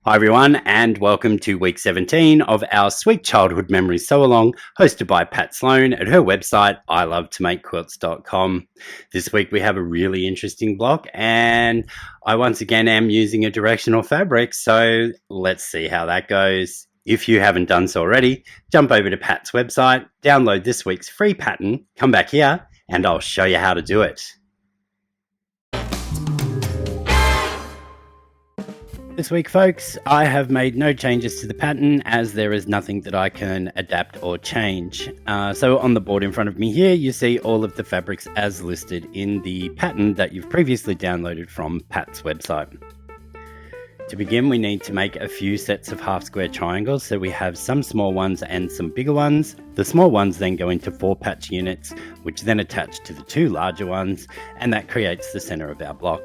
Hi everyone, and welcome to week 17 of our Sweet Childhood Memories Sew Along, hosted by Pat Sloan at her website, ilovetomakequilts.com. This week we have a really interesting block, and I once again am using a directional fabric, so let's see how that goes. If you haven't done so already, jump over to Pat's website, download this week's free pattern, come back here, and I'll show you how to do it. This week, folks, I have made no changes to the pattern as there is nothing that I can adapt or change. So on the board in front of me here, you see all of the fabrics as listed in the pattern that you've previously downloaded from Pat's website. To begin, we need to make a few sets of half square triangles, so we have some small ones and some bigger ones. The small ones then go into 4 patch units, which then attach to the 2 larger ones, and that creates the center of our block.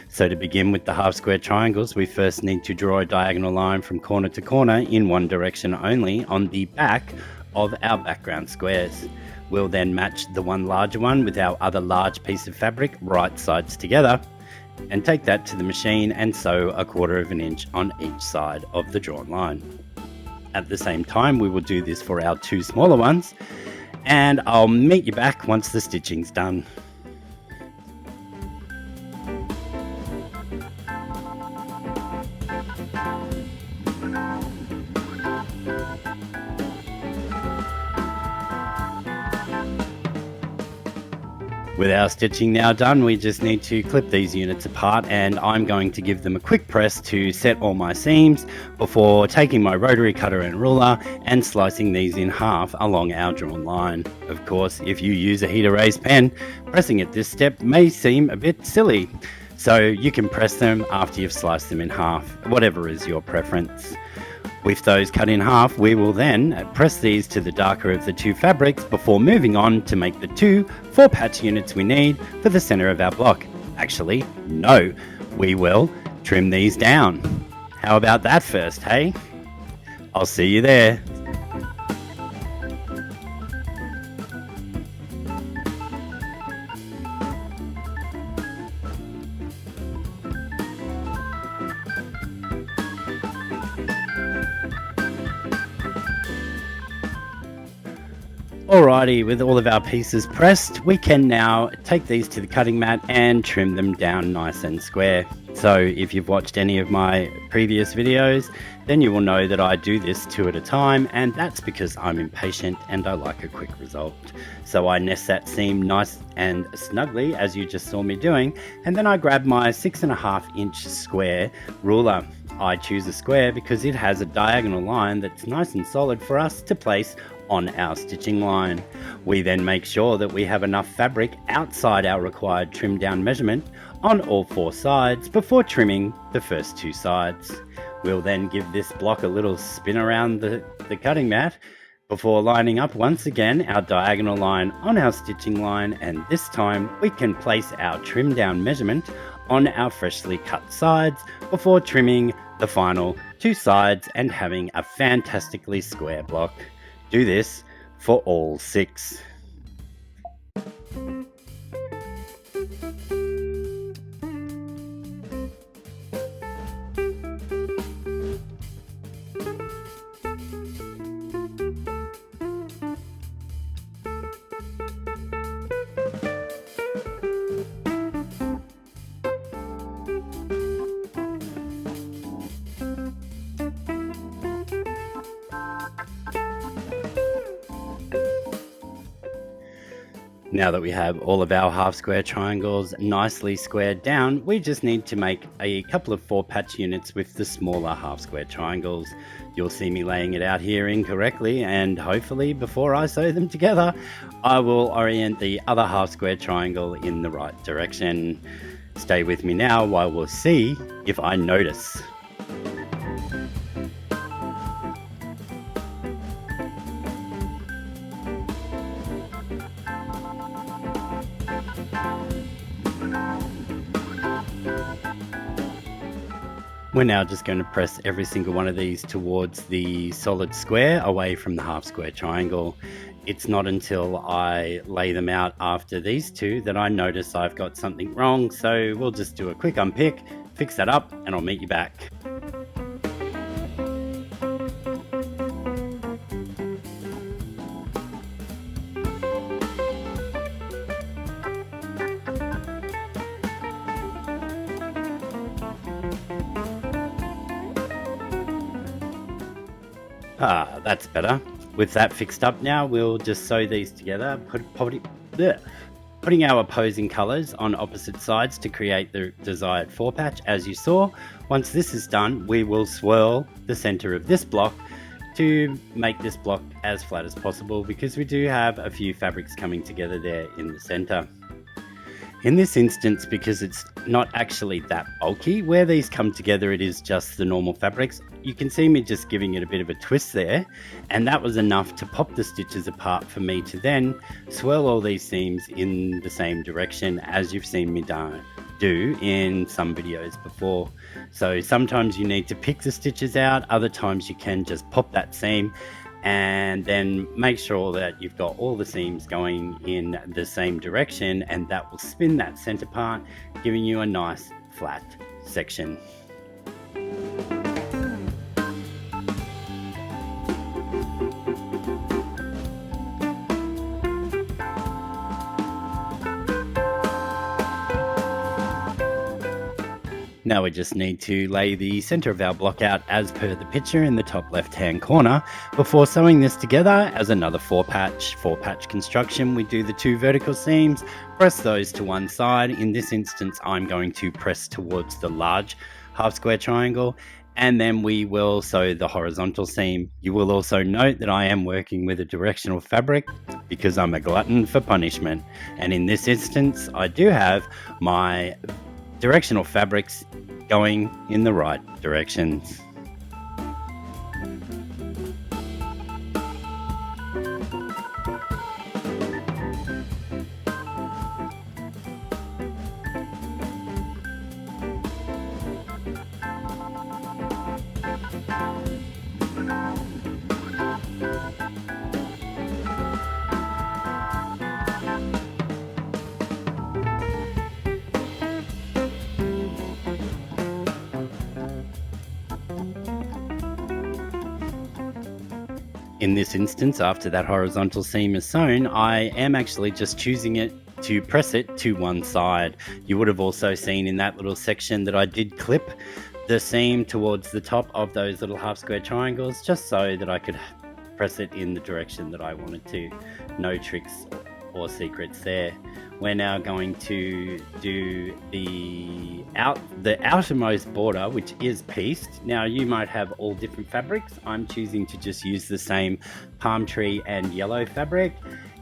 So to begin with the half square triangles, we first need to draw a diagonal line from corner to corner in one direction only on the back of our background squares. We'll then match the one larger one with our other large piece of fabric right sides together and take that to the machine and sew 1/4 inch on each side of the drawn line. At the same time, we will do this for our 2 smaller ones, and I'll meet you back once the stitching's done. With our stitching now done, we just need to clip these units apart, and I'm going to give them a quick press to set all my seams before taking my rotary cutter and ruler and slicing these in half along our drawn line. Of course, if you use a heat erase pen, pressing at this step may seem a bit silly, so you can press them after you've sliced them in half, whatever is your preference. With those cut in half, we will then press these to the darker of the 2 fabrics before moving on to make the 2 4-patch units we need for the center of our block. Actually, no, we will trim these down. How about that first, hey? I'll see you there. Alrighty, with all of our pieces pressed, we can now take these to the cutting mat and trim them down nice and square. So if you've watched any of my previous videos, then you will know that I do this 2 at a time, and that's because I'm impatient and I like a quick result. So I nest that seam nice and snugly, as you just saw me doing, and then I grab my 6.5 inch square ruler. I choose a square because it has a diagonal line that's nice and solid for us to place on our stitching line. We then make sure that we have enough fabric outside our required trim down measurement on all 4 sides before trimming the first 2 sides. We'll then give this block a little spin around the cutting mat before lining up once again our diagonal line on our stitching line, and this time we can place our trim down measurement on our freshly cut sides before trimming the final 2 sides and having a fantastically square block. Do this for all 6. Now that we have all of our half square triangles nicely squared down, we just need to make a couple of 4-patch units with the smaller half square triangles. You'll see me laying it out here incorrectly, and hopefully before I sew them together, I will orient the other half square triangle in the right direction. Stay with me now while we'll see if I notice. We're now just going to press every single one of these towards the solid square away from the half square triangle. It's not until I lay them out after these 2 that I notice I've got something wrong, so we'll just do a quick unpick, fix that up, and I'll meet you back. That's better. With that fixed up now, we'll just sew these together, putting our opposing colors on opposite sides to create the desired four-patch, as you saw. Once this is done, we will swirl the center of this block to make this block as flat as possible, because we do have a few fabrics coming together there in the center. In this instance, because it's not actually that bulky, where these come together, it is just the normal fabrics. You can see me just giving it a bit of a twist there, and that was enough to pop the stitches apart for me to then swirl all these seams in the same direction as you've seen me do in some videos before. So sometimes you need to pick the stitches out, other times you can just pop that seam and then make sure that you've got all the seams going in the same direction, and that will spin that center part, giving you a nice flat section. Now we just need to lay the center of our block out as per the picture in the top left hand corner before sewing this together as another four patch construction. We do the two vertical seams, press those to one side. In this instance, I'm going to press towards the large half square triangle, and then we will sew the horizontal seam. You will also note that I am working with a directional fabric because I'm a glutton for punishment, and in this instance I do have my directional fabrics going in the right directions. In this instance, after that horizontal seam is sewn, I am actually just choosing it to press it to one side. You would have also seen in that little section that I did clip the seam towards the top of those little half square triangles, just so that I could press it in the direction that I wanted to. No tricks or secrets there. We're now going to do the outermost border, which is pieced. Now you might have all different fabrics. I'm choosing to just use the same palm tree and yellow fabric.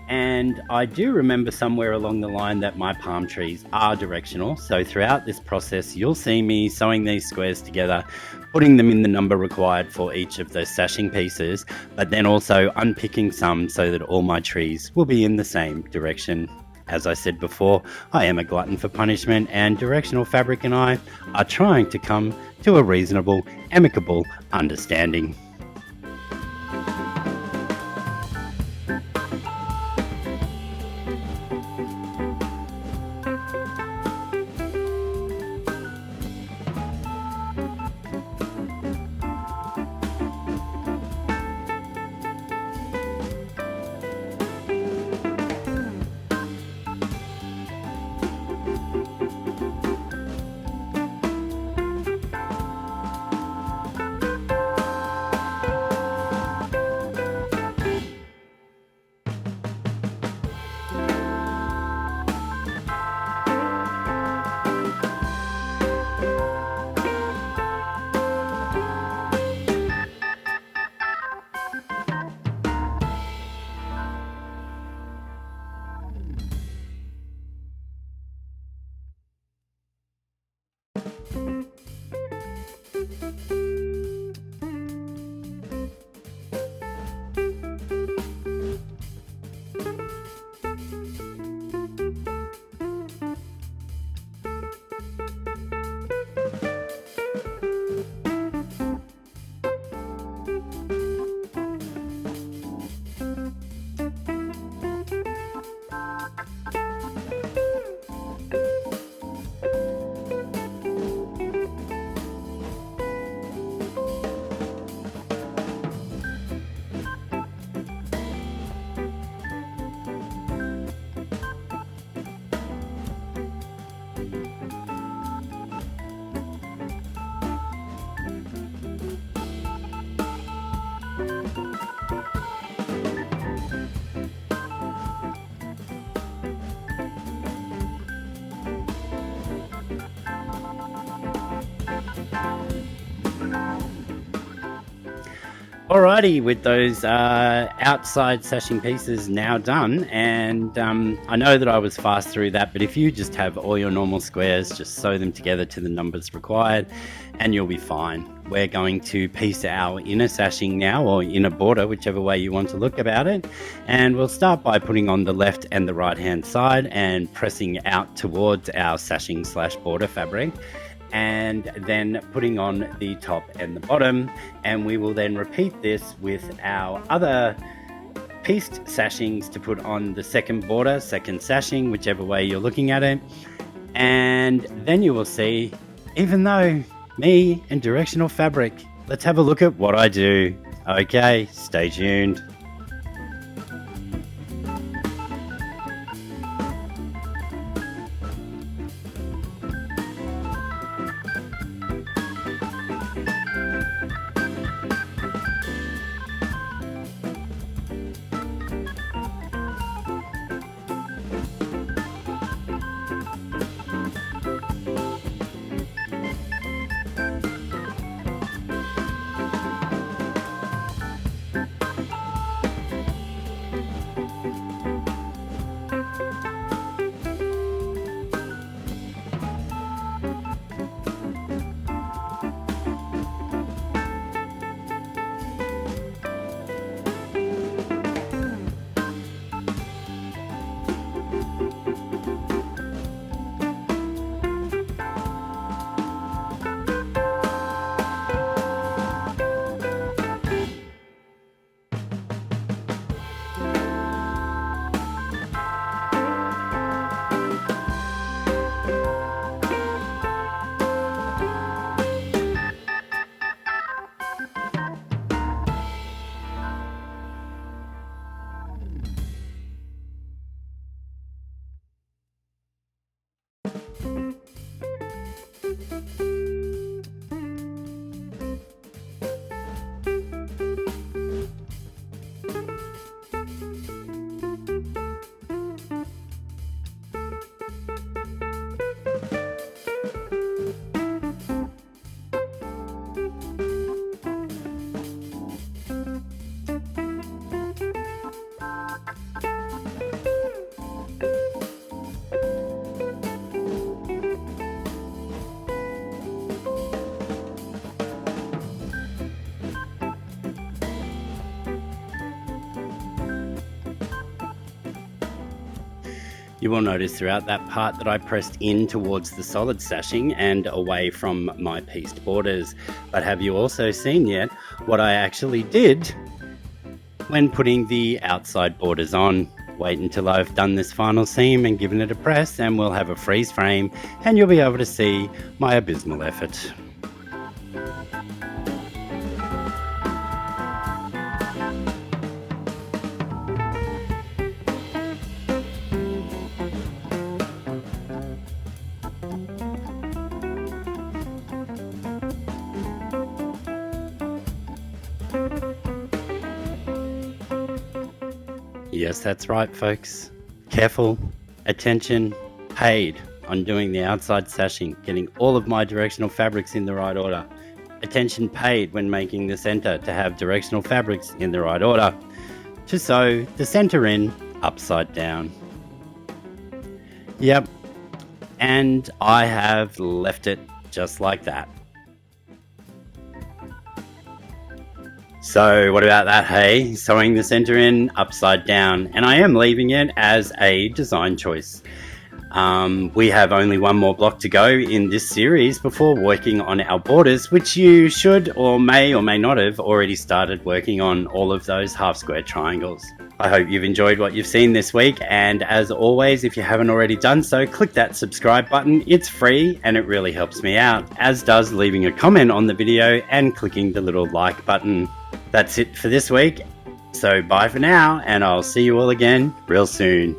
And I do remember somewhere along the line that my palm trees are directional. So throughout this process, you'll see me sewing these squares together, putting them in the number required for each of those sashing pieces, but then also unpicking some so that all my trees will be in the same direction. As I said before, I am a glutton for punishment, and directional fabric and I are trying to come to a reasonable, amicable understanding. Alrighty, with those outside sashing pieces now done, and I know that I was fast through that, but if you just have all your normal squares, just sew them together to the numbers required and you'll be fine. We're going to piece our inner sashing now, or inner border, whichever way you want to look about it, and we'll start by putting on the left and the right hand side and pressing out towards our sashing / border fabric, and then putting on the top and the bottom, and we will then repeat this with our other pieced sashings to put on the second border, second sashing, whichever way you're looking at it. And then you will see, even though me and directional fabric, let's have a look at what I do. Okay, stay tuned. You will notice throughout that part that I pressed in towards the solid sashing and away from my pieced borders. But have you also seen yet what I actually did when putting the outside borders on? Wait until I've done this final seam and given it a press, and we'll have a freeze frame and you'll be able to see my abysmal effort. Yes, that's right, folks. Careful, attention, paid on doing the outside sashing, getting all of my directional fabrics in the right order. Attention paid when making the center to have directional fabrics in the right order. To sew the center in upside down. Yep, and I have left it just like that. So what about that, hey? Sewing the center in upside down, and I am leaving it as a design choice. We have only one more block to go in this series before working on our borders, which you should or may not have already started working on all of those half square triangles. I hope you've enjoyed what you've seen this week, and as always, if you haven't already done so, click that subscribe button. It's free and it really helps me out, as does leaving a comment on the video and clicking the little like button. That's it for this week, so bye for now, and I'll see you all again real soon.